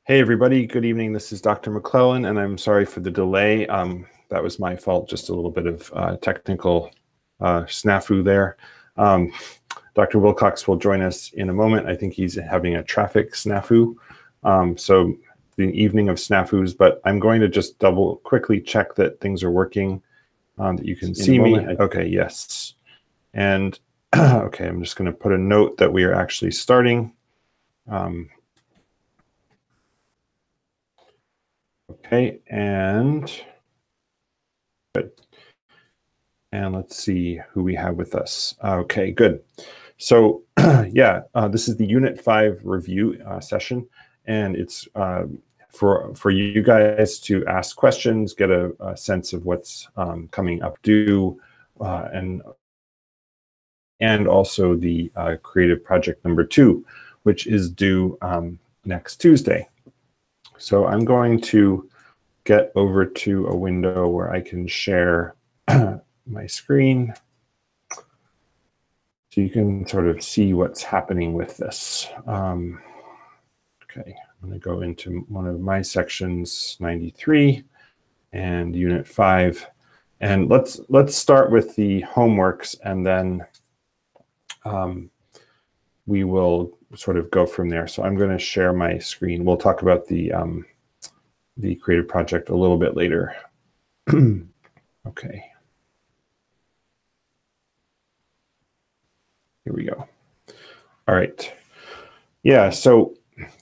Hey everybody, good evening. This is Dr. McClellan, and I'm sorry for the delay. That was my fault, just a little bit of technical snafu there. Dr. Wilcox will join us in a moment. I think he's having a traffic snafu. So the evening of snafus, but I'm going to just quickly check that things are working, that you can see me. Okay, yes. And okay, I'm just going to put a note that we are actually starting. Okay, and good. And let's see who we have with us. Okay, good. So yeah, this is the Unit 5 review session, and it's for you guys to ask questions, get a sense of what's coming up due, and also the creative project number 2, which is due next Tuesday. So I'm going to get over to a window where I can share my screen so you can sort of see what's happening with this. Okay, I'm going to go into one of my sections, 93 and Unit 5. And let's start with the homeworks, and then we will sort of go from there. So I'm going to share my screen. We'll talk about the creative project a little bit later. Okay. Here we go. All right. Yeah, so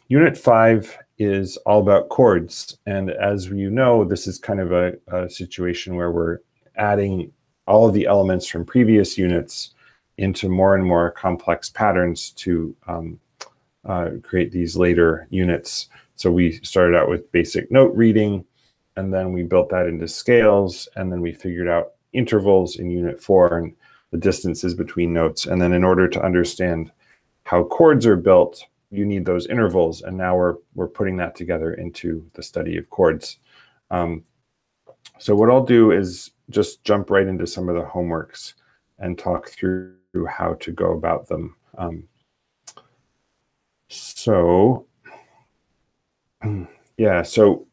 Unit 5 is all about chords. And as you know, this is kind of a situation where we're adding all of the elements from previous units into more and more complex patterns to create these later units. So we started out with basic note reading, and then we built that into scales, and then we figured out intervals in Unit 4 and the distances between notes. And then in order to understand how chords are built, you need those intervals. And now we're putting that together into the study of chords. So what I'll do is just jump right into some of the homeworks and talk through how to go about them. Yeah, so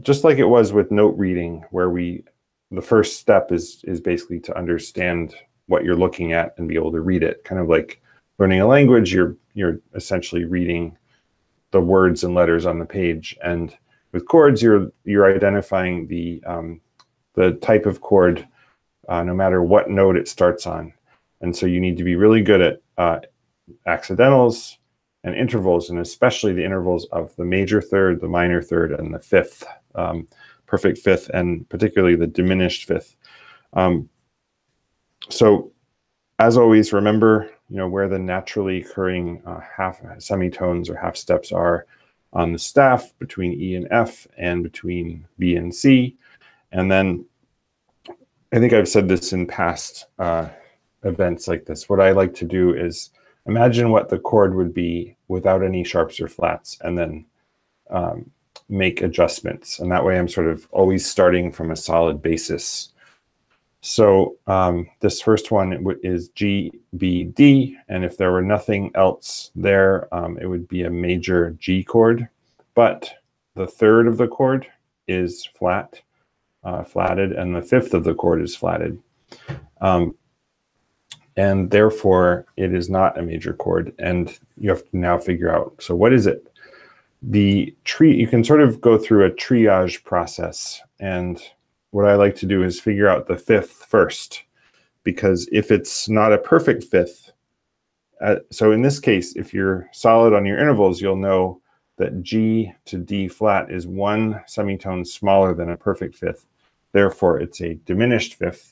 just like it was with note reading, where the first step is basically to understand what you're looking at and be able to read it. Kind of like learning a language, you're essentially reading the words and letters on the page. And with chords, you're identifying the type of chord, no matter what note it starts on. And so you need to be really good at accidentals and intervals, and especially the intervals of the major third, the minor third, and the fifth, perfect fifth, and particularly the diminished fifth. So as always, remember, where the naturally occurring half semitones or half steps are on the staff between E and F and between B and C. And then I think I've said this in past events like this. What I like to do is imagine what the chord would be without any sharps or flats, and then make adjustments. And that way I'm sort of always starting from a solid basis. So this first one is G, B, D. And if there were nothing else there, it would be a major G chord. But the third of the chord is flatted, and the fifth of the chord is flatted. And therefore, it is not a major chord. And you have to now figure out, so what is it? You can sort of go through a triage process. And what I like to do is figure out the fifth first, because if it's not a perfect fifth, so in this case, if you're solid on your intervals, you'll know that G to D flat is one semitone smaller than a perfect fifth. Therefore, it's a diminished fifth.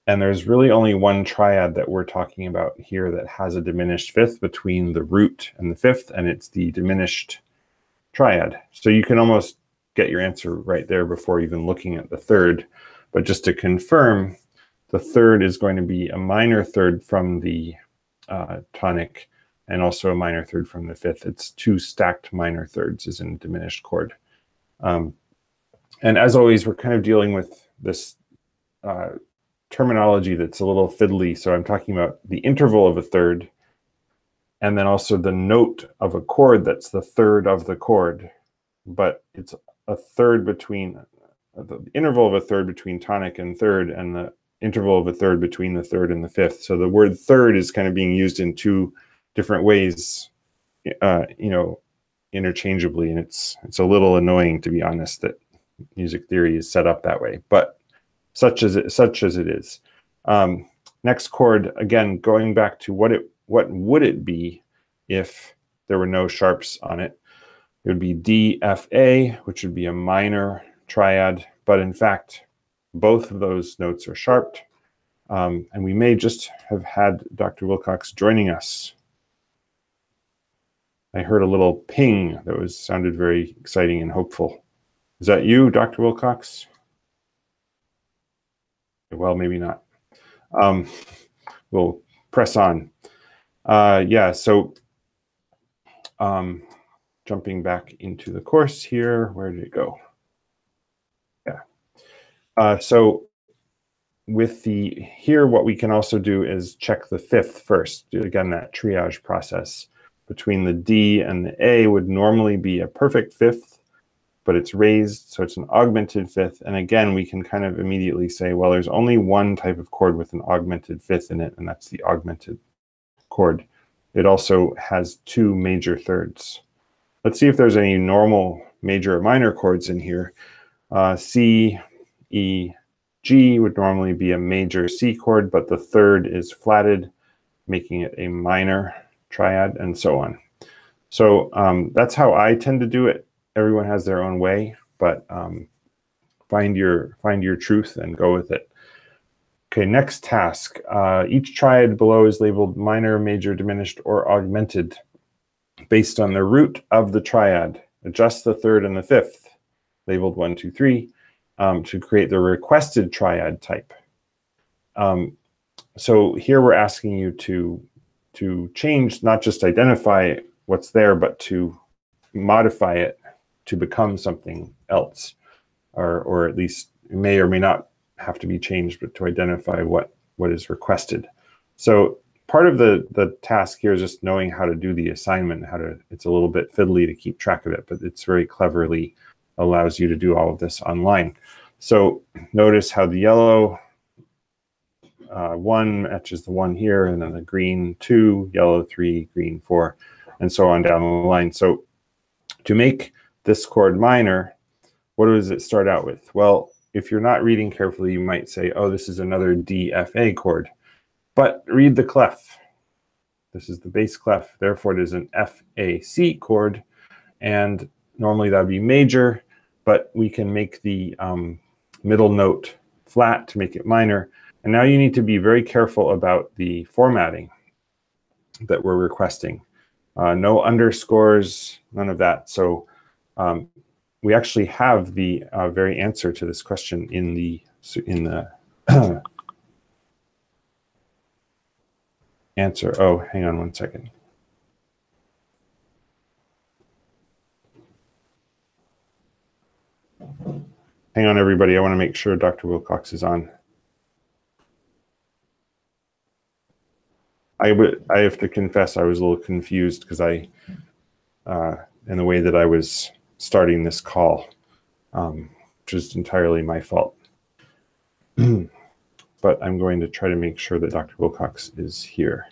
And there's really only one triad that we're talking about here that has a diminished fifth between the root and the fifth, and it's the diminished triad. So you can almost get your answer right there before even looking at the third. But just to confirm, the third is going to be a minor third from the tonic, and also a minor third from the fifth. It's two stacked minor thirds is in a diminished chord. And as always, we're kind of dealing with this terminology that's a little fiddly. So I'm talking about the interval of a third, and then also the note of a chord that's the third of the chord, but it's a third between the interval of a third between tonic and third, and the interval of a third between the third and the fifth. So the word third is kind of being used in two different ways, interchangeably, and it's a little annoying, to be honest, that music theory is set up that way, but such as it is. Next chord, again, going back to what would it be if there were no sharps on it? It would be D, F, A, which would be a minor triad, but in fact, both of those notes are sharped. And we may just have had Dr. Wilcox joining us. I heard a little ping that sounded very exciting and hopeful. Is that you, Dr. Wilcox? Well, maybe not. We'll press on. Yeah, so jumping back into the course here, where did it go? Yeah. So with here, what we can also do is check the fifth first. Again, that triage process between the D and the A would normally be a perfect fifth, but it's raised, so it's an augmented fifth. And again, we can kind of immediately say, well, there's only one type of chord with an augmented fifth in it, and that's the augmented chord. It also has two major thirds. Let's see if there's any normal major or minor chords in here. C, E, G would normally be a major C chord, but the third is flatted, making it a minor triad, and so on. So that's how I tend to do it. Everyone has their own way, but find your truth and go with it. Okay, next task. Each triad below is labeled minor, major, diminished, or augmented based on the root of the triad. Adjust the third and the fifth, labeled 1, 2, 3, to create the requested triad type. So here we're asking you to change, not just identify what's there, but to modify it to become something else, or at least it may or may not have to be changed, but to identify what is requested. So part of the task here is just knowing how to do the assignment, it's a little bit fiddly to keep track of it, but it's very cleverly allows you to do all of this online. So notice how the yellow 1 matches the 1 here, and then the green 2, yellow 3, green 4, and so on down the line. So to make this chord minor, what does it start out with? Well, if you're not reading carefully, you might say, oh, this is another D, F, A chord. But read the clef. This is the bass clef, therefore it is an F, A, C chord, and normally that would be major, but we can make the middle note flat to make it minor. And now you need to be very careful about the formatting that we're requesting. No underscores, none of that. So we actually have the very answer to this question in the answer. Oh, hang on one second. Hang on, everybody. I want to make sure Dr. Wilcox is on. I have to confess I was a little confused because in the way that I was starting this call, which is entirely my fault. But I'm going to try to make sure that Dr. Wilcox is here.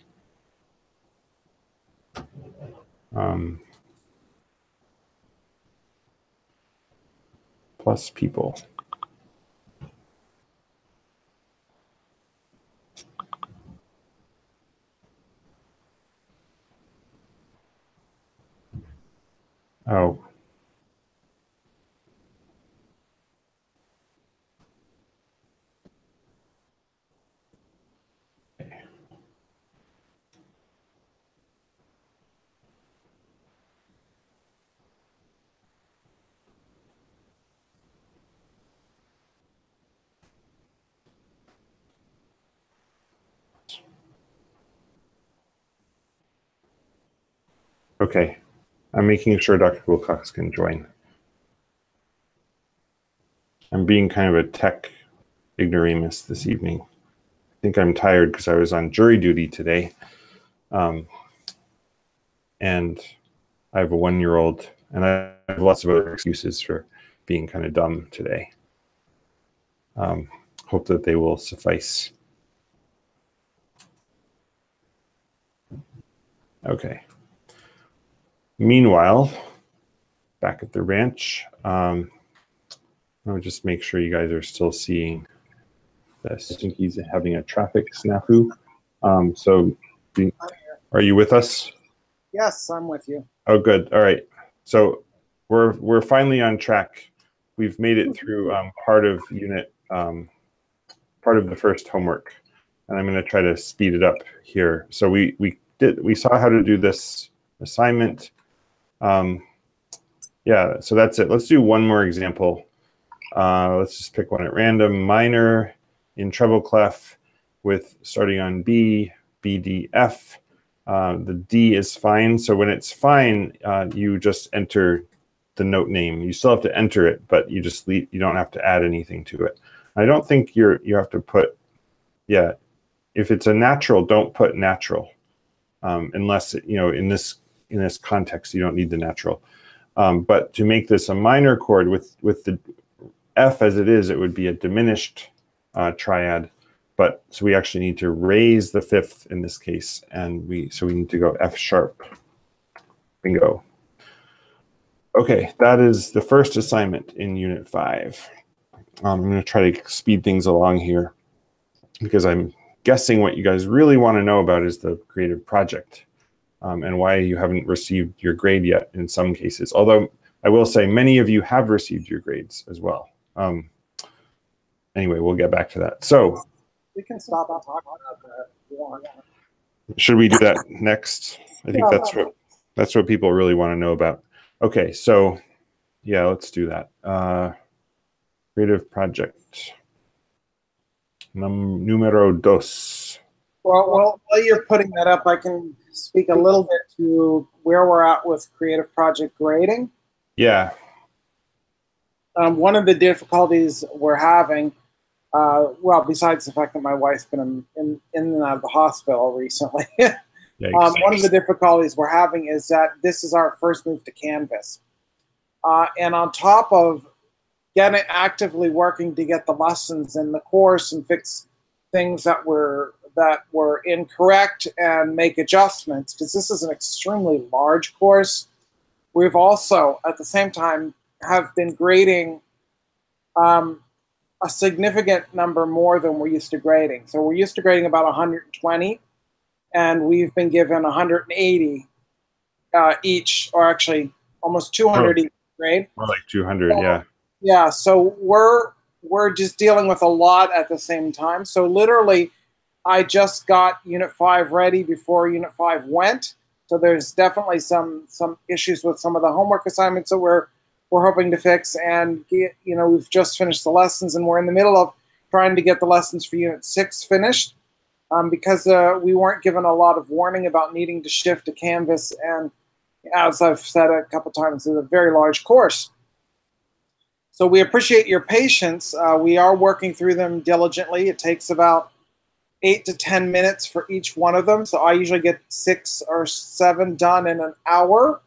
Plus people. Oh. Okay, I'm making sure Dr. Wilcox can join. I'm being kind of a tech ignoramus this evening. I think I'm tired because I was on jury duty today. and I have a 1-year-old, and I have lots of other excuses for being kind of dumb today. Hope that they will suffice. Okay. Meanwhile, back at the ranch, I'll just make sure you guys are still seeing this. I think he's having a traffic snafu. Are you with us? Yes, I'm with you. Oh, good. All right. So we're finally on track. We've made it through part of the first homework, and I'm going to try to speed it up here. So we saw how to do this assignment. Yeah, so that's it. Let's do one more example. Let's just pick one at random. Minor in treble clef with starting on B, B, D, F. The D is fine. So when it's fine, you just enter the note name. You still have to enter it, but you just you don't have to add anything to it. I don't think you have to put, yeah, if it's a natural, don't put natural, unless, in this context, you don't need the natural. But to make this a minor chord with the F as it is, it would be a diminished triad. But so we actually need to raise the fifth in this case, and we need to go F sharp. Bingo. Okay, that is the first assignment in Unit 5. I'm going to try to speed things along here because I'm guessing what you guys really want to know about is the creative project and why you haven't received your grade yet in some cases. Although I will say many of you have received your grades as well. Anyway, we'll get back to that. So we can stop and talk about that. Should we do that next? I think that's what people really want to know about. Okay, so yeah, let's do that. Creative project numero dos. Well, while you're putting that up, I can speak a little bit to where we're at with creative project grading. Yeah. One of the difficulties we're having, well, besides the fact that my wife's been in and out of the hospital recently, one of the difficulties we're having is that this is our first move to Canvas. And on top of getting actively working to get the lessons in the course and fix things that were incorrect and make adjustments, because this is an extremely large course, we've also, at the same time, have been grading a significant number more than we're used to grading. So we're used to grading about 120, and we've been given 180 each, or actually almost 200 each grade. More like 200, yeah. Yeah, so we're just dealing with a lot at the same time. So literally, I just got Unit 5 ready before Unit 5 went. So there's definitely some issues with some of the homework assignments that we're hoping to fix. And we've just finished the lessons, and we're in the middle of trying to get the lessons for Unit 6 finished because we weren't given a lot of warning about needing to shift to Canvas. And as I've said a couple times, it's a very large course. So we appreciate your patience. We are working through them diligently. It takes about 8 to 10 minutes for each one of them. So I usually get 6 or 7 done in an hour.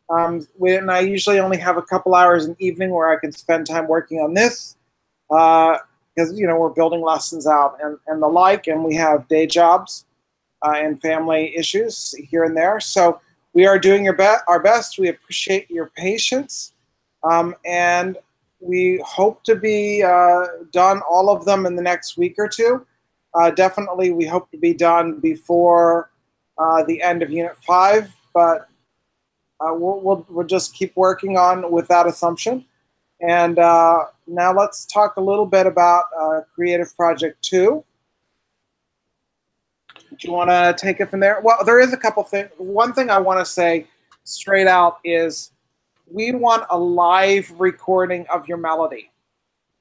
And I usually only have a couple hours in the evening where I can spend time working on this because, we're building lessons out and the like, and we have day jobs and family issues here and there. So we are doing our best. We appreciate your patience. And we hope to be done all of them in the next week or two. Definitely, we hope to be done before the end of Unit 5, but we'll just keep working on with that assumption. And now let's talk a little bit about Creative Project 2. Do you want to take it from there? Well, there is a couple things. One thing I want to say straight out is we want a live recording of your melody.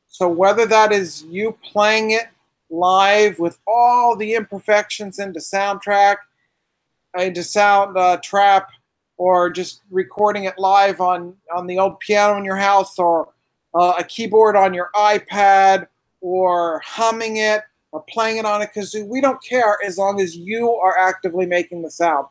So whether that is you playing it live with all the imperfections into Soundtrack, into Soundtrap, or just recording it live on the old piano in your house, or a keyboard on your iPad, or humming it, or playing it on a kazoo. We don't care as long as you are actively making the sound.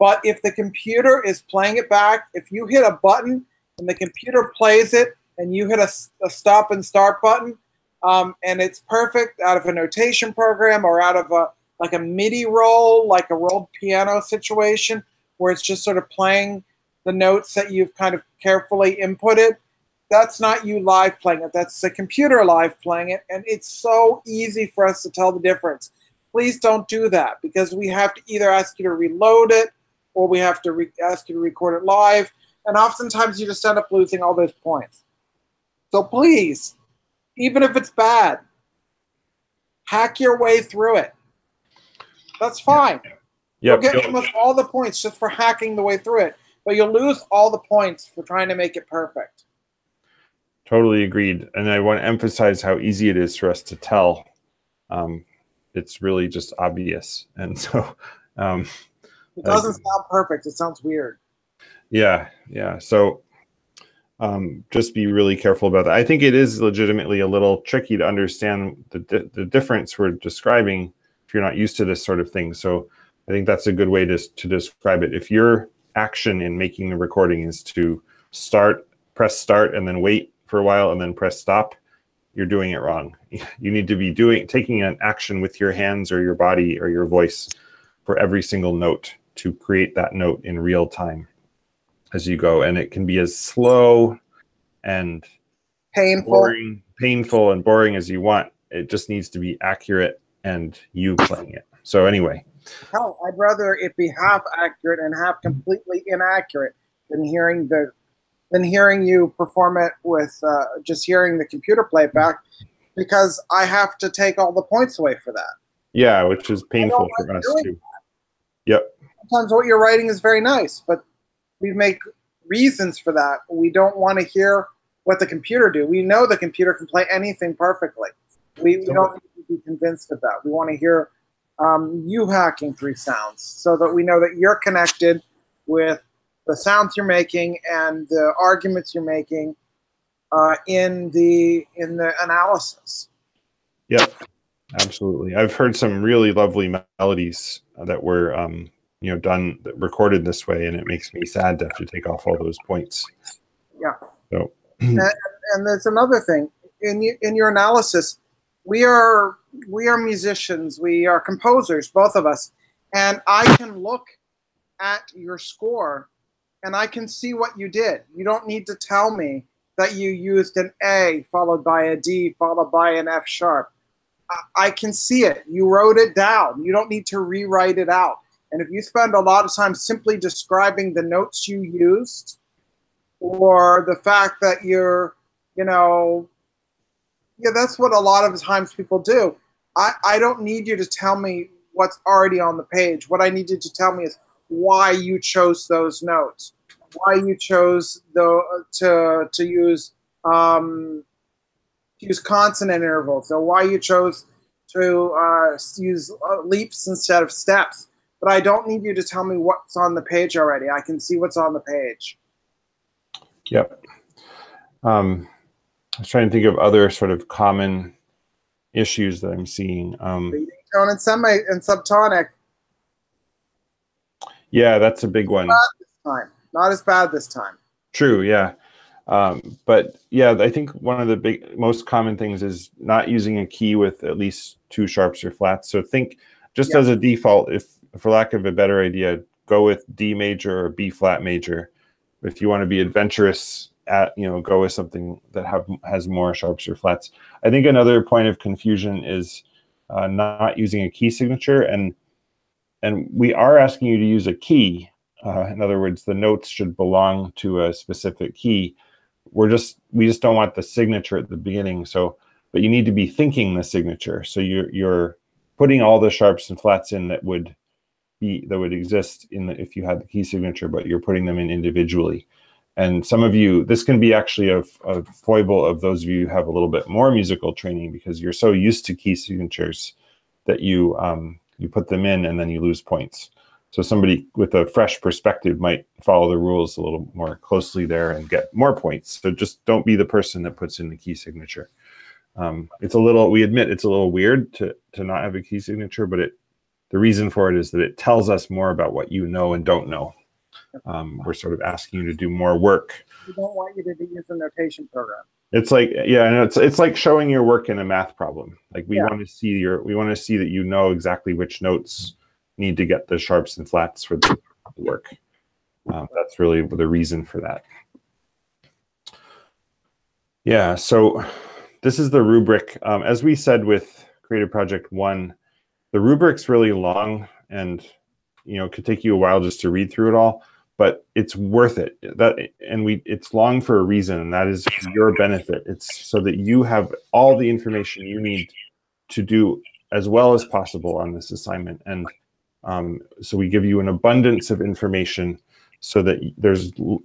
But if the computer is playing it back, if you hit a button and the computer plays it and you hit a stop and start button, and it's perfect out of a notation program or out of like a MIDI roll, like a rolled piano situation, where it's just sort of playing the notes that you've kind of carefully inputted, that's not you live playing it. That's the computer live playing it, and it's so easy for us to tell the difference. Please don't do that, because we have to either ask you to reload it or we have to ask you to record it live, and oftentimes you just end up losing all those points. So please, even if it's bad, hack your way through it. That's fine. Yep. You'll get almost all the points just for hacking the way through it, but you'll lose all the points for trying to make it perfect. Totally agreed. And I want to emphasize how easy it is for us to tell. It's really just obvious. And so it doesn't sound perfect. It sounds weird. Yeah. So just be really careful about that. I think it is legitimately a little tricky to understand the difference we're describing if you're not used to this sort of thing. So I think that's a good way to describe it. If your action in making the recording is to press start and then wait for a while and then press stop, you're doing it wrong. You need to be taking an action with your hands or your body or your voice for every single note to create that note in real time as you go. And it can be as slow and painful and boring as you want. It just needs to be accurate and you playing it. So anyway. Hell, I'd rather it be half accurate and half completely inaccurate than hearing you perform it with just hearing the computer play it back, because I have to take all the points away for that. Yeah, which is painful for us too. Yep. Sometimes what you're writing is very nice, but we make reasons for that. We don't want to hear what the computer do. We know the computer can play anything perfectly. We don't need to be convinced of that. We want to hear you hacking through sounds so that we know that you're connected with the sounds you're making and the arguments you're making in the analysis. Yep, absolutely. I've heard some really lovely melodies that were recorded this way, and it makes me sad to have to take off all those points. Yeah. So and there's another thing in your analysis. We are musicians. We are composers, both of us, and I can look at your score and I can see what you did. You don't need to tell me that you used an A followed by a D followed by an F sharp. I can see it. You wrote it down. You don't need to rewrite it out. And if you spend a lot of time simply describing the notes you used, or the fact that that's what a lot of times people do. I don't need you to tell me what's already on the page. What I need you to tell me is why you chose those notes, why you chose to use consonant intervals, or why you chose to use leaps instead of steps. But I don't need you to tell me what's on the page already. I can see what's on the page. Yep. I was trying to think of other sort of common issues that I'm seeing. Leading tone and subtonic. Yeah, that's a big one. Not as bad this time. True, yeah. But yeah, I think one of the most common things is not using a key with at least two sharps or flats. So think just as a default, if for lack of a better idea, go with D major or B flat major. If you want to be adventurous, go with something that has more sharps or flats. I think another point of confusion is not using a key signature, and we are asking you to use a key. In other words, the notes should belong to a specific key. We just don't want the signature at the beginning. But you need to be thinking the signature. So you're putting all the sharps and flats in that would exist if you had the key signature, but you're putting them in individually. And some of you, this can be actually a foible of those of you who have a little bit more musical training, because you're so used to key signatures that you put them in and then you lose points. So somebody with a fresh perspective might follow the rules a little more closely there and get more points. So just don't be the person that puts in the key signature. We admit it's a little weird to not have a key signature, but the reason for it is that it tells us more about what you know and don't know. We're sort of asking you to do more work. We don't want you to use a notation program. It's like, yeah, and it's like showing your work in a math problem. Like we want to see that you know exactly which notes need to get the sharps and flats for the work. That's really the reason for that. Yeah, so this is the rubric. As we said with Creative Project 1, the rubric's really long and could take you a while just to read through it all, but it's worth it. It's long for a reason, and that is for your benefit. It's so that you have all the information you need to do as well as possible on this assignment. And so we give you an abundance of information so that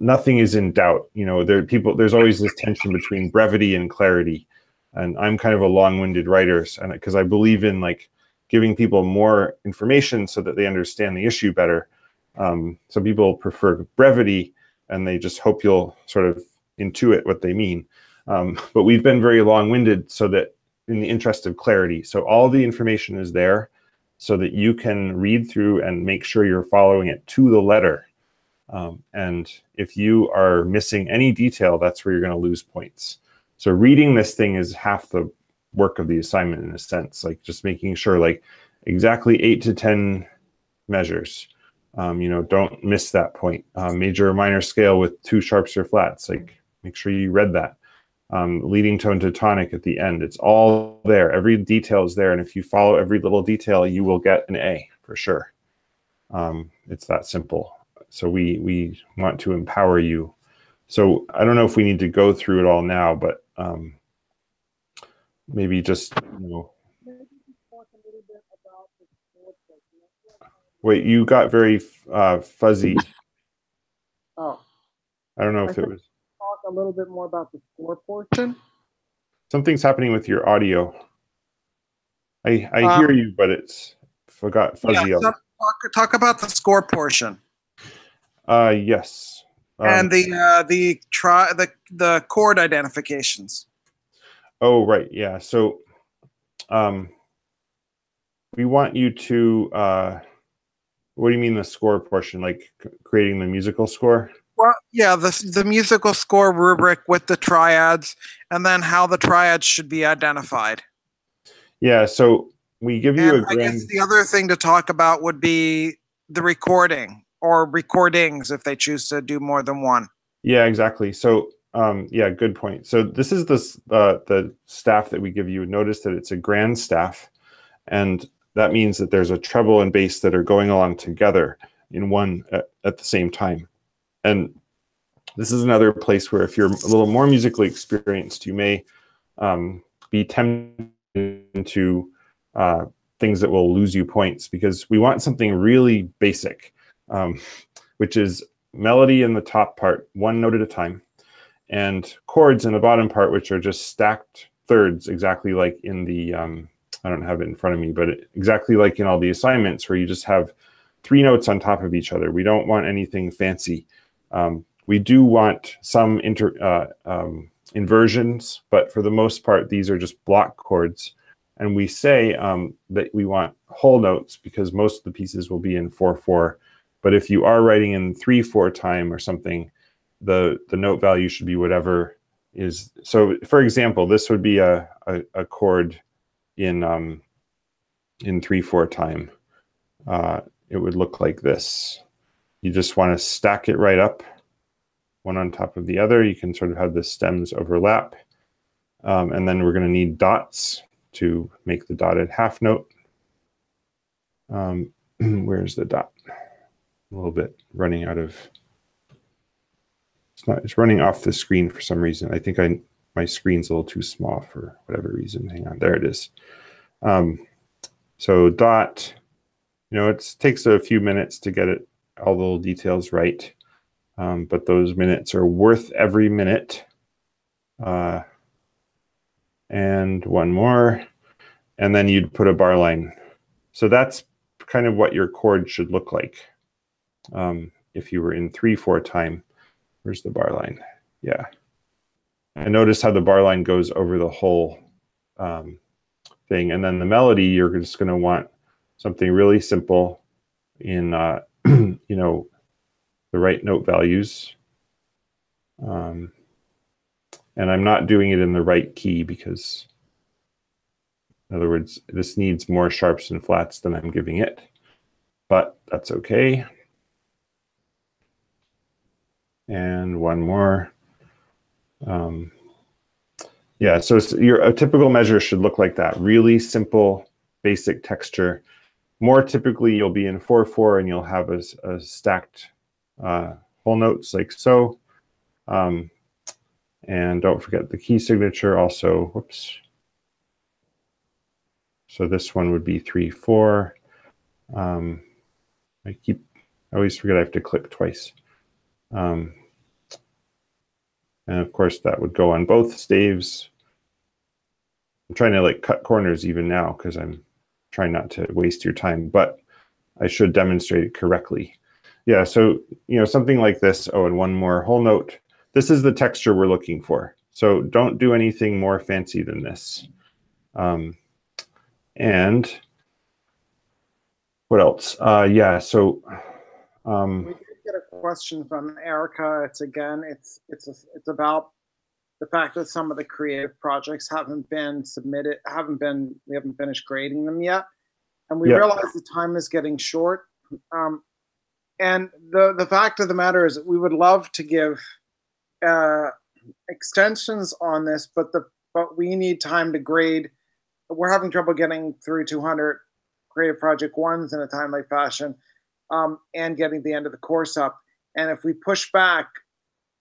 nothing is in doubt. There's always this tension between brevity and clarity. And I'm kind of a long-winded writer, and because I believe in giving people more information so that they understand the issue better. Some people prefer brevity, and they just hope you'll sort of intuit what they mean. But we've been very long-winded so that in the interest of clarity. So all the information is there so that you can read through and make sure you're following it to the letter. And if you are missing any detail, that's where you're going to lose points. So reading this thing is half the work of the assignment in a sense, just making sure exactly 8 to 10 measures. Don't miss that point. Major or minor scale with 2 sharps or flats, make sure you read that. Leading tone to tonic at the end, it's all there. Every detail is there. And if you follow every little detail, you will get an A for sure. It's that simple. So we want to empower you. So I don't know if we need to go through it all now, but maybe just, Wait, you got very fuzzy. Oh. I don't know if it was. Talk a little bit more about the score portion. Something's happening with your audio. I hear you, but it's fuzzy. Yeah, talk about the score portion. Yes. And the chord identifications. Oh, right. Yeah. So we want you to what do you mean the score portion, creating the musical score? Well, yeah, the musical score rubric with the triads, and then how the triads should be identified. Yeah, so we give you I guess the other thing to talk about would be the recording or recordings if they choose to do more than one. Yeah, exactly. So yeah, good point. So this is the staff that we give you. Notice that it's a grand staff, and that means that there's a treble and bass that are going along together in one at the same time. And this is another place where if you're a little more musically experienced, you may be tempted into things that will lose you points, because we want something really basic, which is melody in the top part, one note at a time, and chords in the bottom part, which are just stacked thirds, exactly like in the I don't have it in front of me, but exactly like in all the assignments where you just have 3 notes on top of each other. We don't want anything fancy. We do want some inversions, but for the most part, these are just block chords. And we say that we want whole notes because most of the pieces will be in 4/4. But if you are writing in 3/4 time or something, the note value should be whatever is. So for example, this would be a chord in 3/4 time. It would look like this. You just want to stack it right up, one on top of the other. You can sort of have the stems overlap. And then we're going to need dots to make the dotted half note. Where's the dot? A little bit running out of, it's running off the screen for some reason. I think my screen's a little too small for whatever reason. Hang on, there it is. So dot, it takes a few minutes to get it, all the little details right. But those minutes are worth every minute. And one more, and then you'd put a bar line. So that's kind of what your chord should look like. If you were in 3/4 time. Where's the bar line? Yeah. And notice how the bar line goes over the whole thing. And then the melody, you're just going to want something really simple in, you know, the right note values. And I'm not doing it in the right key because, in other words, this needs more sharps and flats than I'm giving it, but that's okay. And one more. Yeah, so a typical measure should look like that. Really simple, basic texture. More typically, you'll be in 4/4 and you'll have a stacked whole notes like so. And don't forget the key signature also. Whoops. So this one would be 3/4. I always forget I have to click twice. And of course, that would go on both staves. I'm trying to like cut corners even now because I'm trying not to waste your time, but I should demonstrate it correctly. Yeah, so you know, something like this. Oh, and one more whole note. This is the texture we're looking for. So don't do anything more fancy than this. And what else? Yeah, so we did get a question from Erica. It's about the fact that some of the creative projects haven't been submitted, we haven't finished grading them yet, and we realize the time is getting short. And the fact of the matter is that we would love to give extensions on this, but we need time to grade. We're having trouble getting through 200 creative project ones in a timely fashion, and getting the end of the course up. And if we push back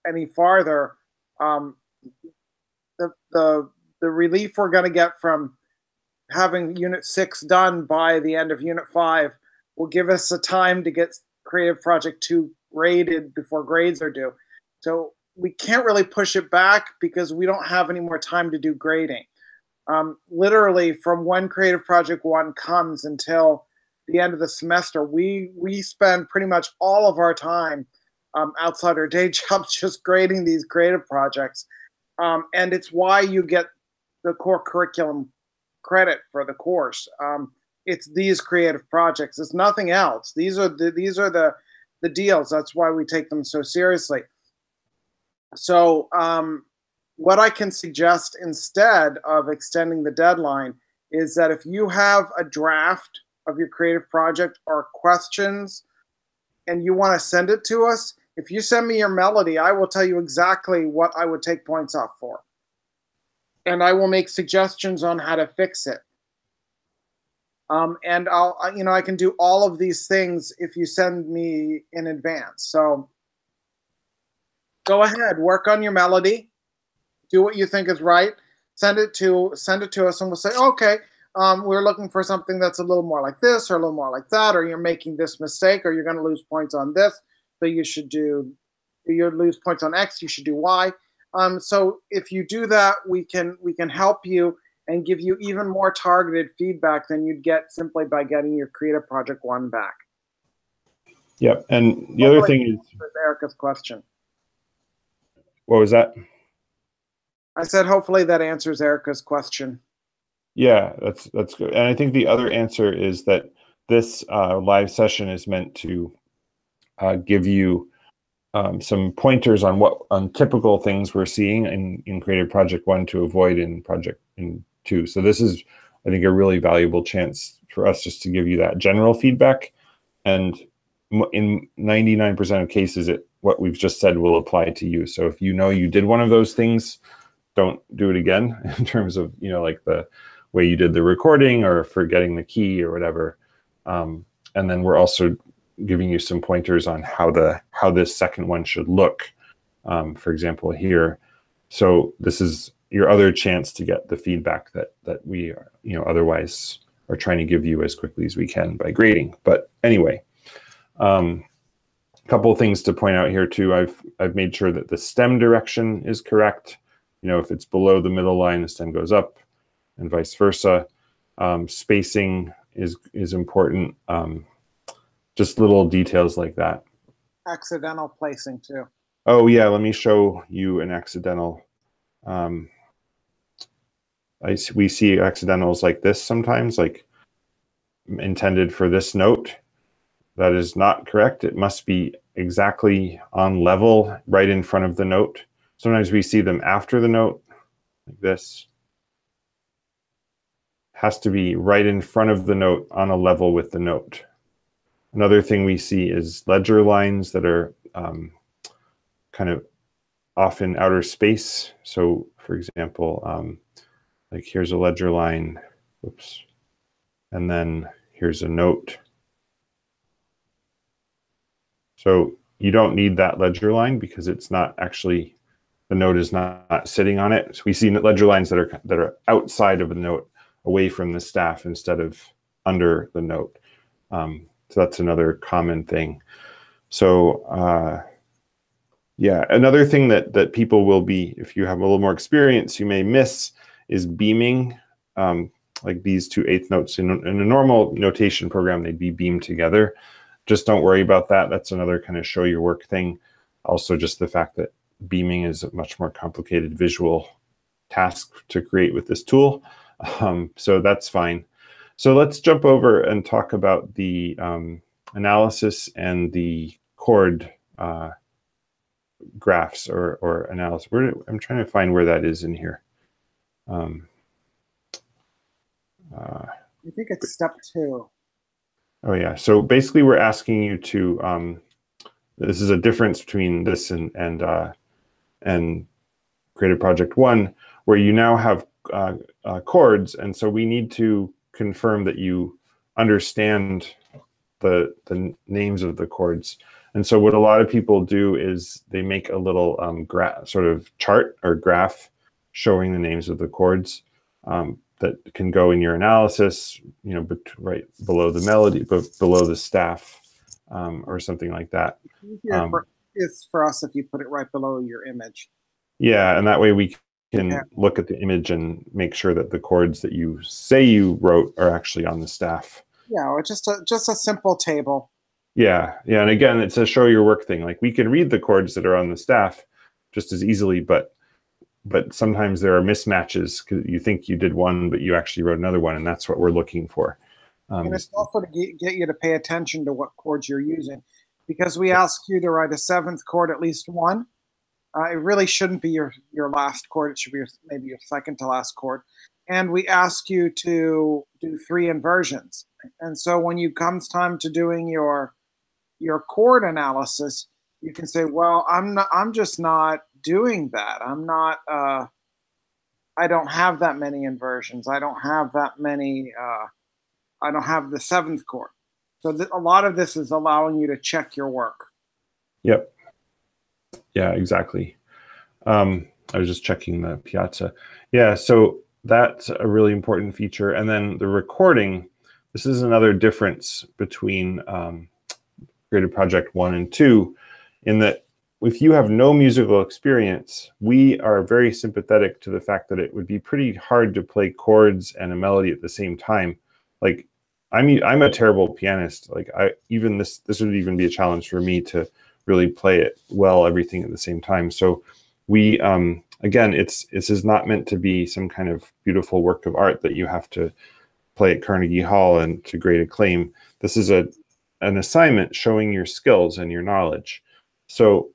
any farther, the relief we're going to get from having Unit 6 done by the end of Unit 5 will give us a time to get Creative Project 2 graded before grades are due. So we can't really push it back because we don't have any more time to do grading. Literally from when Creative Project 1 comes until the end of the semester, we spend pretty much all of our time outside our day jobs just grading these creative projects. And it's why you get the core curriculum credit for the course. It's these creative projects. It's nothing else. These are the deals. That's why we take them so seriously. So what I can suggest instead of extending the deadline is that if you have a draft of your creative project or questions and you want to send it to us, if you send me your melody, I will tell you exactly what I would take points off for. And I will make suggestions on how to fix it. And I can do all of these things if you send me in advance. So go ahead, work on your melody, do what you think is right, send it to us, and we'll say, okay, we're looking for something that's a little more like this or a little more like that, or you're making this mistake, or you're going to lose points on this. So you lose points on X, you should do Y. So if you do that, we can help you and give you even more targeted feedback than you'd get simply by getting your Creative Project 1 back. Yep, and the other thing is Erica's question. What was that? I said hopefully that answers Erica's question. Yeah, that's good. And I think the other answer is that this live session is meant to give you some pointers on typical things we're seeing in Creative Project 1 to avoid in Project 2. So this is, I think, a really valuable chance for us just to give you that general feedback. And in 99% of cases, what we've just said will apply to you. So if you know you did one of those things, don't do it again in terms of, like the way you did the recording or forgetting the key or whatever. And then we're also giving you some pointers on how this second one should look, for example, here. So this is your other chance to get the feedback that we otherwise are trying to give you as quickly as we can by grading. But anyway, a couple of things to point out here too. I've made sure that the stem direction is correct. If it's below the middle line, the stem goes up, and vice versa. Spacing is important. Just little details like that. Accidental placing too. Oh yeah, let me show you an accidental. We see accidentals like this sometimes, like intended for this note. That is not correct. It must be exactly on level right in front of the note. Sometimes we see them after the note, like this. Has to be right in front of the note on a level with the note. Another thing we see is ledger lines that are kind of off in outer space. So for example, like here's a ledger line, whoops, and then here's a note. So you don't need that ledger line because it's not actually, the note is not sitting on it. So we see ledger lines that are outside of the note, away from the staff instead of under the note. So that's another common thing. So yeah, another thing that people will be, if you have a little more experience, you may miss is beaming. Like these two eighth notes in a normal notation program, they'd be beamed together. Just don't worry about that. That's another kind of show your work thing. Also just the fact that beaming is a much more complicated visual task to create with this tool. So that's fine. So let's jump over and talk about the analysis and the chord graphs or analysis. I'm trying to find where that is in here. I think it's step 2. Oh yeah. So basically, we're asking you to. This is a difference between this and Creative Project 1, where you now have chords, and so we need to confirm that you understand the names of the chords. And so what a lot of people do is they make a little sort of chart or graph showing the names of the chords that can go in your analysis, right below the melody, but below the staff, or something like that. It's for us if you put it right below your image. Yeah, and that way we can look at the image and make sure that the chords that you say you wrote are actually on the staff. Yeah, or just a simple table. Yeah, and again, it's a show your work thing. Like we can read the chords that are on the staff just as easily, but sometimes there are mismatches because you think you did one, but you actually wrote another one, and that's what we're looking for. And it's also to get you to pay attention to what chords you're using, because we ask you to write a 7th chord, at least one. It really shouldn't be your last chord. It should be maybe your second to last chord. And we ask you to do 3 inversions. And so when you comes time to doing your chord analysis, you can say, well, I'm just not doing that. I'm not, I don't have that many inversions. I don't have that many, I don't have the 7th chord. So a lot of this is allowing you to check your work. Yep. Yeah, exactly. I was just checking the Piazza. Yeah, so that's a really important feature. And then the recording, this is another difference between Creative Project 1 and 2, in that if you have no musical experience, we are very sympathetic to the fact that it would be pretty hard to play chords and a melody at the same time. Like, I'm a terrible pianist. Like, this would even be a challenge for me to really play it well, everything at the same time. So we, again, this is not meant to be some kind of beautiful work of art that you have to play at Carnegie Hall and to great acclaim. This is an assignment showing your skills and your knowledge. So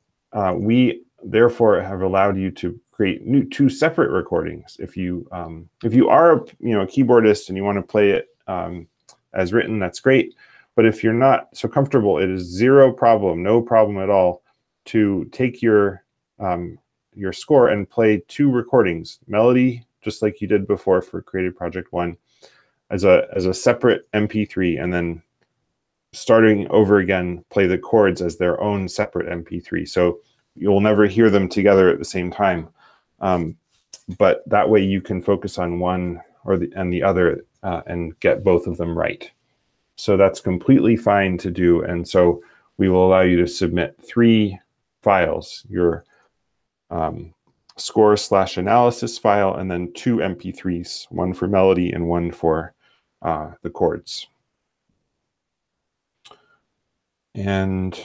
we therefore have allowed you to create 2 separate recordings. If you are a keyboardist and you want to play it as written, that's great. But if you're not so comfortable, it is no problem at all to take your score and play 2 recordings, melody, just like you did before for Creative Project 1, as a separate MP3, and then starting over again, play the chords as their own separate MP3. So you'll never hear them together at the same time. But that way you can focus on one and the other and get both of them right. So that's completely fine to do. And so we will allow you to submit 3 files, your score/analysis file, and then 2 MP3s, one for melody and one for the chords. And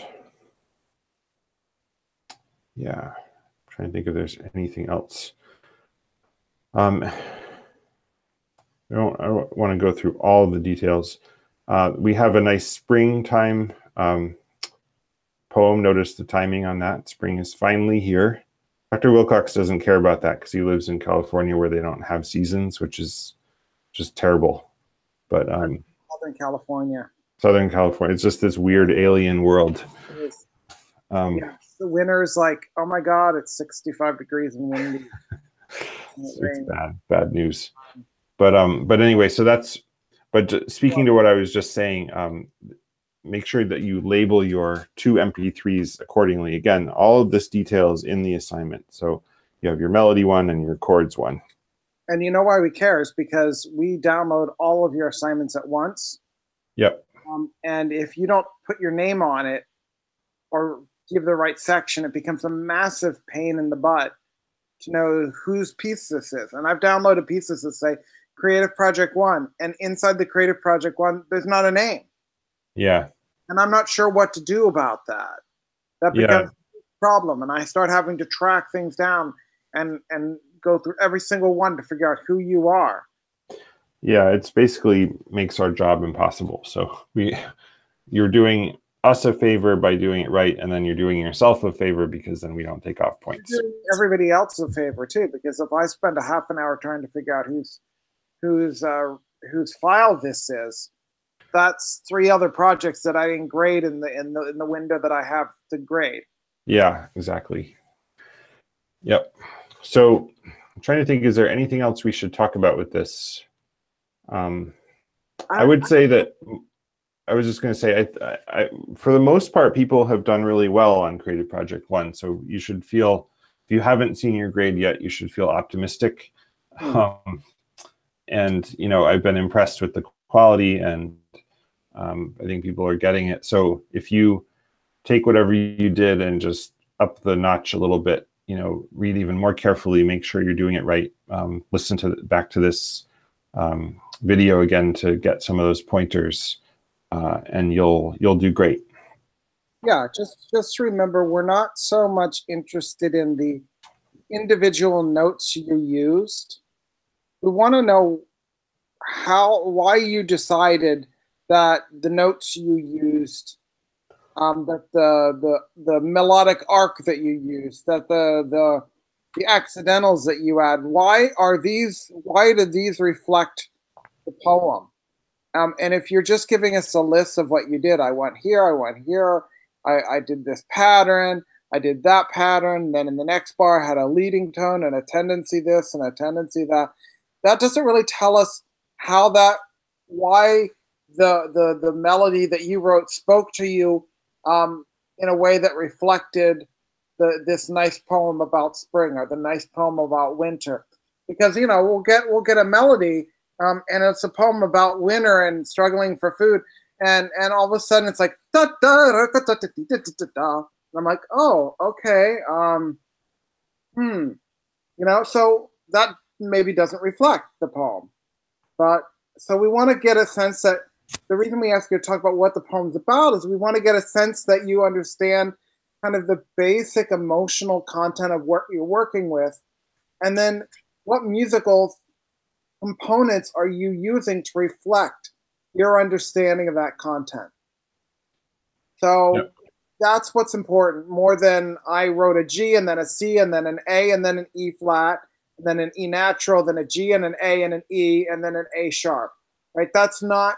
yeah, I'm trying to think if there's anything else. I don't want to go through all the details. We have a nice springtime poem. Notice the timing on that. Spring is finally here. Dr. Wilcox doesn't care about that because he lives in California where they don't have seasons, which is just terrible. But Southern California. Southern California, it's just this weird alien world. It is. Yeah, the winter is like, oh my God, it's 65 degrees and windy. It's bad news. But anyway, so that's. But speaking to what I was just saying, make sure that you label your 2 MP3s accordingly. Again, all of this detail is in the assignment. So you have your melody one and your chords one. And you know why we care is because we download all of your assignments at once. Yep. And if you don't put your name on it or give the right section, it becomes a massive pain in the butt to know whose piece this is. And I've downloaded pieces that say Creative Project 1, and inside the Creative Project 1, there's not a name. Yeah. And I'm not sure what to do about that. That becomes a problem. And I start having to track things down and go through every single one to figure out who you are. Yeah, it's basically makes our job impossible. So you're doing us a favor by doing it right, and then you're doing yourself a favor because then we don't take off points. You're doing everybody else a favor too, because if I spend a half an hour trying to figure out whose file this is, that's 3 other projects that I didn't grade in the window that I have to grade. Yeah, exactly. Yep. So I'm trying to think, is there anything else we should talk about with this? I would say that I was just going to say, I for the most part, people have done really well on Creative Project 1. So you should feel, if you haven't seen your grade yet, you should feel optimistic. And, you know, I've been impressed with the quality, and I think people are getting it. So if you take whatever you did and just up the notch a little bit, you know, read even more carefully, make sure you're doing it right. Listen back to this video again to get some of those pointers, and you'll do great. Yeah, just remember, we're not so much interested in the individual notes you used. We want to know why you decided that the notes you used, that the melodic arc that you used, that the accidentals that you add, why do these reflect the poem? And if you're just giving us a list of what you did, I went here, I did this pattern, I did that pattern, then in the next bar I had a leading tone and a tendency this and a tendency that. That doesn't really tell us why the melody that you wrote spoke to you in a way that reflected this nice poem about spring or the nice poem about winter. Because, you know, we'll get a melody and it's a poem about winter and struggling for food, and all of a sudden it's like da da da da da da da da da. And I'm like, oh, okay, you know, so that maybe doesn't reflect the poem. But so we want to get a sense that the reason we ask you to talk about what the poem's about is we want to get a sense that you understand kind of the basic emotional content of what you're working with, and then what musical components are you using to reflect your understanding of that content. So that's what's important, more than I wrote a G and then a C and then an A and then an E flat, and then an E natural, then a G and an A and an E, and then an A sharp, right? That's not,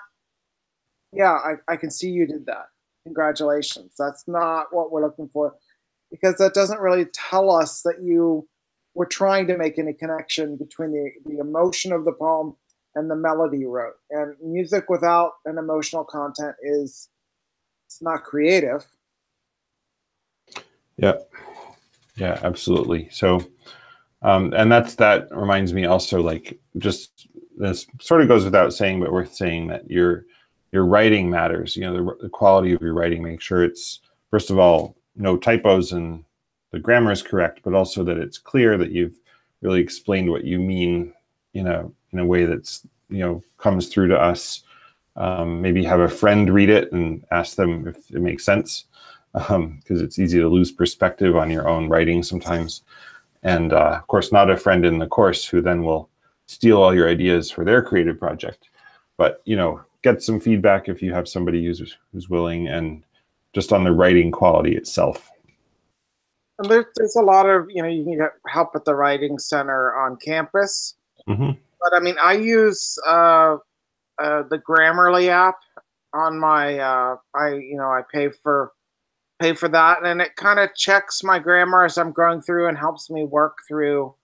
yeah, I can see you did that. Congratulations. That's not what we're looking for, because that doesn't really tell us that you were trying to make any connection between the emotion of the poem and the melody you wrote. And music without an emotional content it's not creative. Yeah, absolutely. So, and that reminds me also, like, just this sort of goes without saying, but worth saying, that your writing matters. You know, the quality of your writing. Make sure it's, first of all, no typos and the grammar is correct, but also that it's clear that you've really explained what you mean in a way that's, you know, comes through to us. Maybe have a friend read it and ask them if it makes sense, because it's easy to lose perspective on your own writing sometimes. And of course, not a friend in the course who then will steal all your ideas for their creative project. But, you know, get some feedback if you have somebody who's willing, and just on the writing quality itself. And there's a lot of, you can get help at the Writing Center on campus. Mm-hmm. But I mean, I use the Grammarly app on my, I pay for that, and it kind of checks my grammar as I'm going through and helps me work through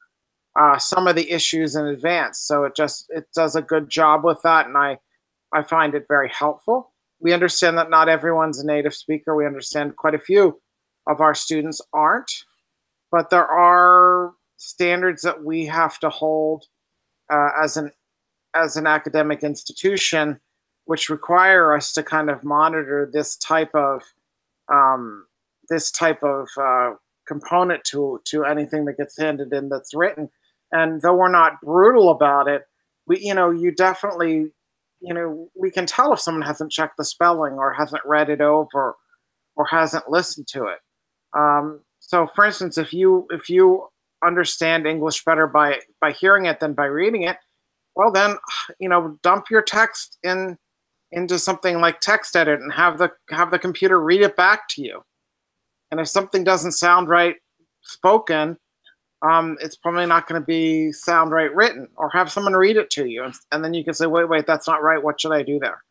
some of the issues in advance. So it does a good job with that, and I find it very helpful. We understand that not everyone's a native speaker. We understand quite a few of our students aren't, but there are standards that we have to hold as an academic institution, which require us to kind of monitor this type of component to anything that gets handed in that's written. And though we're not brutal about it, you definitely, we can tell if someone hasn't checked the spelling or hasn't read it over or hasn't listened to it. So for instance, if you understand English better by hearing it than by reading it, well then, dump your text into something like TextEdit and have the computer read it back to you. And if something doesn't sound right spoken, it's probably not going to sound right written, or have someone read it to you. And then you can say, wait, that's not right. What should I do there?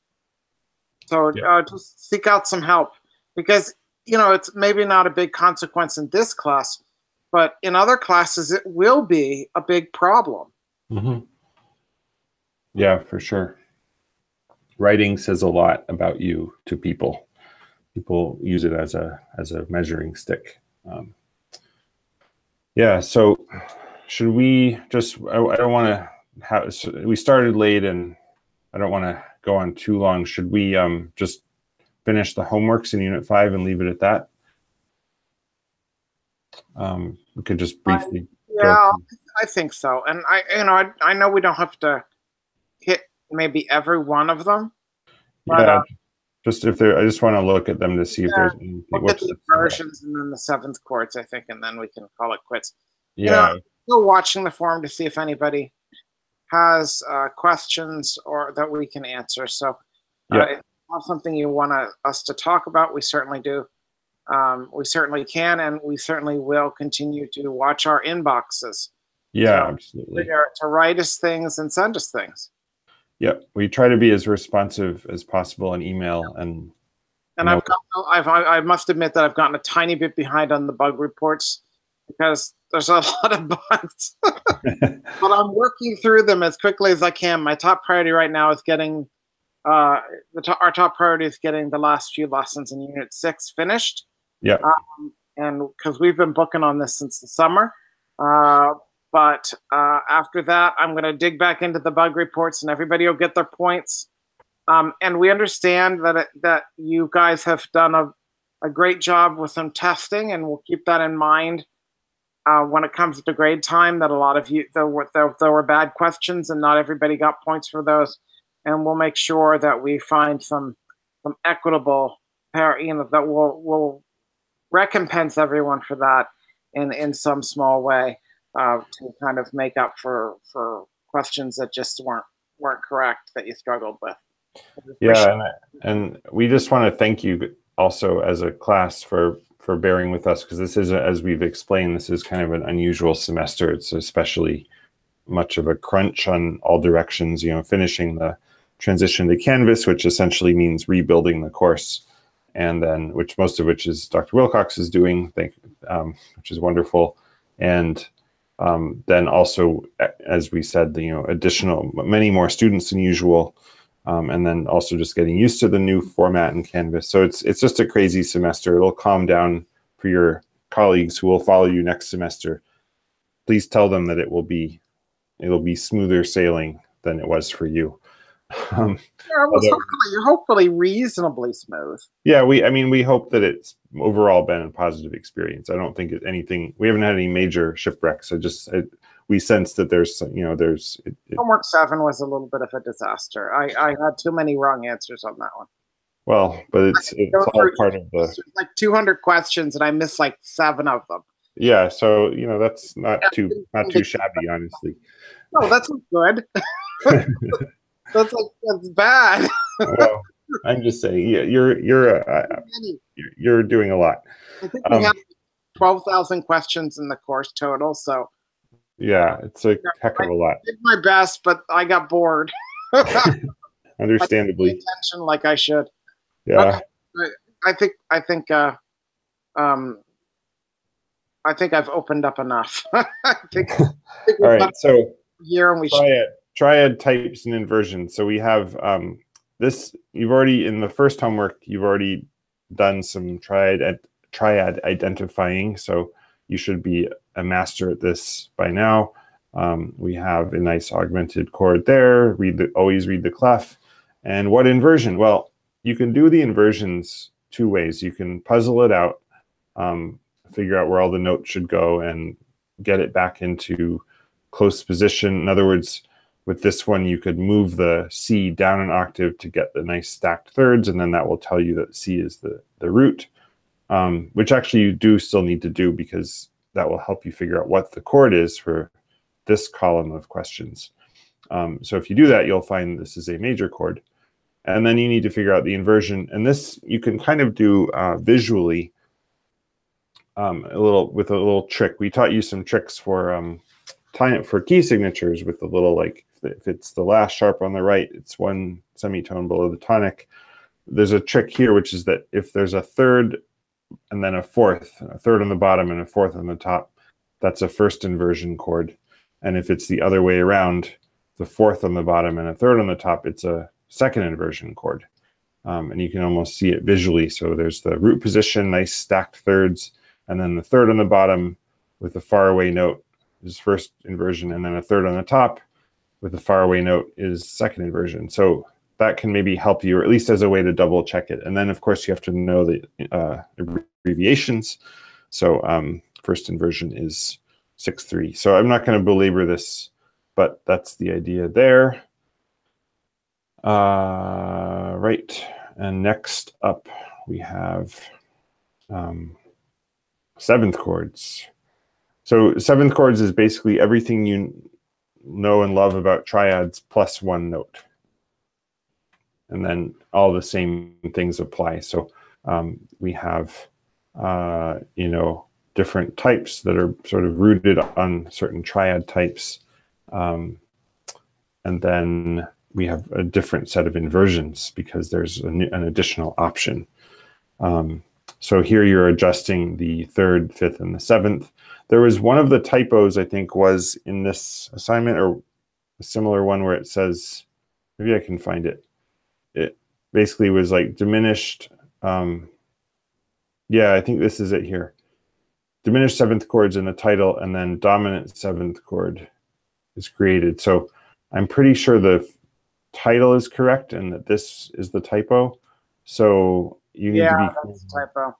So just seek out some help, because, it's maybe not a big consequence in this class, but in other classes, it will be a big problem. Mm-hmm. Yeah, for sure. Writing says a lot about you to people. People use it as a measuring stick. So should we just, I don't want to have, we started late and I don't want to go on too long. Should we just finish the homeworks in Unit 5 and leave it at that? We could just briefly. I think so. And I know we don't have to hit maybe every one of them. But, just if there, I just want to look at them to see if there's anything. Look at the versions and then the seventh chords, I think, and then we can call it quits. Yeah. Still watching the forum to see if anybody has questions or that we can answer. So if you have something you want us to talk about, we certainly do. We certainly can, and we certainly will continue to watch our inboxes. Yeah, absolutely. To write us things and send us things. Yeah, we try to be as responsive as possible in email, and I must admit that I've gotten a tiny bit behind on the bug reports because there's a lot of bugs, but I'm working through them as quickly as I can. My top priority right now is getting our top priority is getting the last few lessons in Unit 6 finished. Yeah, and because we've been booking on this since the summer. But after that, I'm going to dig back into the bug reports, and everybody will get their points. And we understand that you guys have done a great job with some testing, and we'll keep that in mind when it comes to grade time. That a lot of you there were bad questions, and not everybody got points for those. And we'll make sure that we find some equitable, that will recompense everyone for that in some small way. To kind of make up for questions that just weren't correct, that you struggled with. Yeah, and we just want to thank you also as a class for bearing with us, because this is, as we've explained, this is kind of an unusual semester. It's especially much of a crunch on all directions, finishing the transition to Canvas, which essentially means rebuilding the course, and then most of which is Dr. Wilcox is doing, which is wonderful. And then also, as we said, many more students than usual, and then also just getting used to the new format in Canvas. So it's just a crazy semester. It'll calm down for your colleagues who will follow you next semester. Please tell them that it'll be smoother sailing than it was for you. Hopefully reasonably smooth. Yeah, we hope that it's overall been a positive experience. I don't think we haven't had any major shipwrecks. We sense that there's homework 7 was a little bit of a disaster. I had too many wrong answers on that one. Well, but it's all part of the 200 questions, and I missed 7 of them. Yeah, so that's not too shabby, honestly. No, that's good. That's bad. Well, I'm just saying, you're doing a lot. I think we have 12,000 questions in the course total. So yeah, it's a heck of a lot. I did my best, but I got bored. Understandably. I didn't pay attention like I should. Yeah. Okay. I think I've opened up enough. I think All right. So here and we triad types and inversions. So we have this. You've already, in the first homework, you've already done some triad identifying. So you should be a master at this by now. We have a nice augmented chord there. Always read the clef. And what inversion? Well, you can do the inversions two ways. You can puzzle it out, figure out where all the notes should go, and get it back into close position. In other words, with this one, you could move the C down an octave to get the nice stacked thirds, and then that will tell you that C is the root, which actually you do still need to do, because that will help you figure out what the chord is for this column of questions. So if you do that, you'll find this is a major chord. And then you need to figure out the inversion. And this you can kind of do visually with a little trick. We taught you some tricks for key signatures with the little, like, if it's the last sharp on the right, it's one semitone below the tonic. There's a trick here, which is that if there's a third and then a third on the bottom and a fourth on the top, that's a first inversion chord. And if it's the other way around, the fourth on the bottom and a third on the top, it's a second inversion chord. And you can almost see it visually. So there's the root position, nice stacked thirds, and then the third on the bottom with the faraway note is first inversion, and then a third on the top with the faraway note is second inversion. So that can maybe help you, or at least as a way to double check it. And then of course you have to know the abbreviations. So first inversion is 6/3. So I'm not going to belabor this, but that's the idea there. Right, and next up we have seventh chords. So seventh chords is basically everything you know and love about triads plus one note. And then all the same things apply. So we have, different types that are sort of rooted on certain triad types. And then we have a different set of inversions because there's an additional option. So here you're adjusting the third, fifth, and the seventh. There was one of the typos, I think, was in this assignment, or a similar one where it says, maybe I can find it. It basically was like diminished. Yeah, I think this is it here. Diminished seventh chords in the title, and then dominant seventh chord is created. So I'm pretty sure the title is correct and that this is the typo. So you need to be, that's a typo.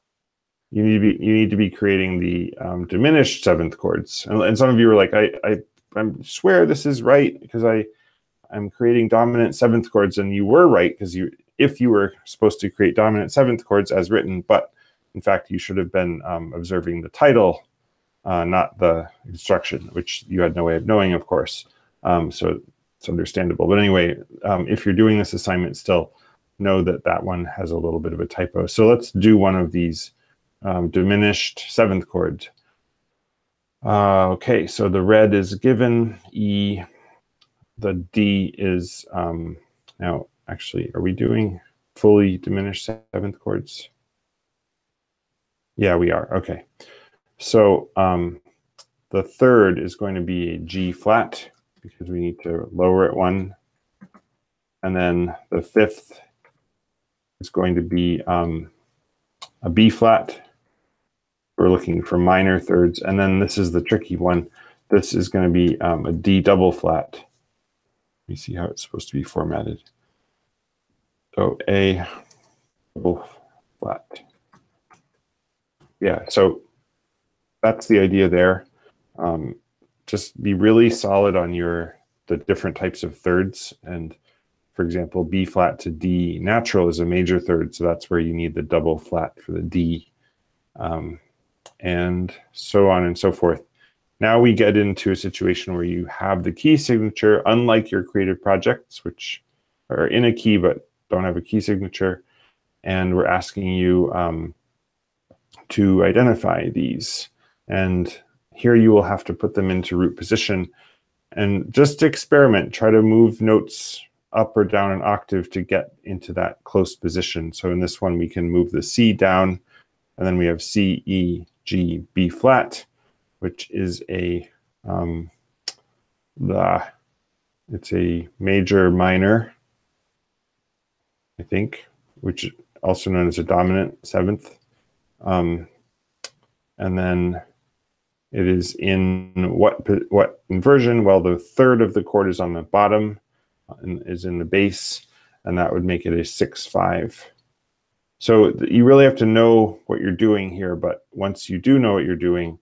You need to be creating the diminished seventh chords. And some of you were like, I swear this is right because I'm creating dominant seventh chords, and you were right because if you were supposed to create dominant seventh chords as written, but in fact you should have been observing the title, not the instruction, which you had no way of knowing, of course. So it's understandable. But anyway, if you're doing this assignment, still know that that one has a little bit of a typo. So let's do one of these diminished seventh chords. Okay, so the red is given, E, the D is, now actually, are we doing fully diminished seventh chords? Yeah, we are, okay. So the third is going to be a G flat because we need to lower it one. And then the fifth is going to be a B flat. We're looking for minor thirds. And then this is the tricky one. This is going to be a D double flat. Let me see how it's supposed to be formatted. So A double flat. Yeah, so that's the idea there. Just be really solid on the different types of thirds. And for example, B flat to D natural is a major third, so that's where you need the double flat for the D. And so on and so forth. Now we get into a situation where you have the key signature, unlike your creative projects, which are in a key but don't have a key signature. And we're asking you to identify these. And here you will have to put them into root position. And just experiment, try to move notes up or down an octave to get into that close position. So in this one, we can move the C down, and then we have C, E, G, B flat, which is it's a major minor, I think, which is also known as a dominant seventh. And then it is in what inversion? Well, the third of the chord is on the bottom and is in the bass, and that would make it a 6/5. So you really have to know what you're doing here, but once you do know what you're doing,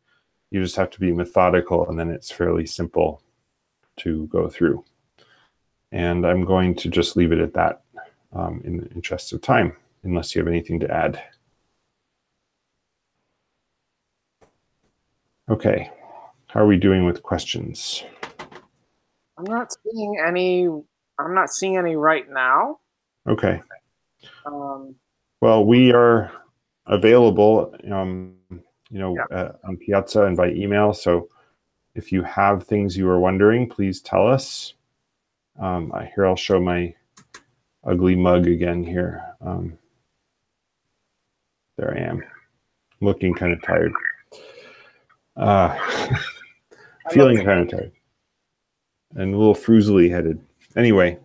you just have to be methodical, and then it's fairly simple to go through. And I'm going to just leave it at that in the interest of time, unless you have anything to add. Okay, how are we doing with questions? I'm not seeing any right now. Okay. Well, we are available, on Piazza and by email. So if you have things you are wondering, please tell us. Here, I'll show my ugly mug again here. There I am, looking kind of tired. Feeling kind of tired and a little fruzily headed. Anyway,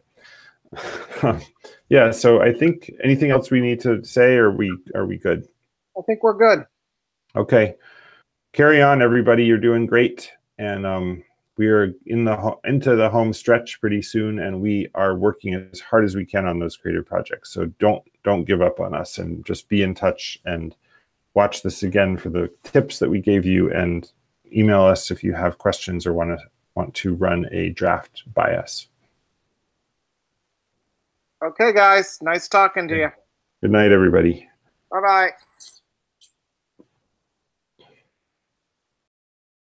yeah. So I think anything else we need to say, or are we good? I think we're good. Okay, carry on, everybody. You're doing great, and we are into the home stretch pretty soon, and we are working as hard as we can on those creative projects. So don't give up on us, and just be in touch and watch this again for the tips that we gave you, and email us if you have questions or want to run a draft by us. Okay, guys. Nice talking to you. Good night, everybody. Bye-bye.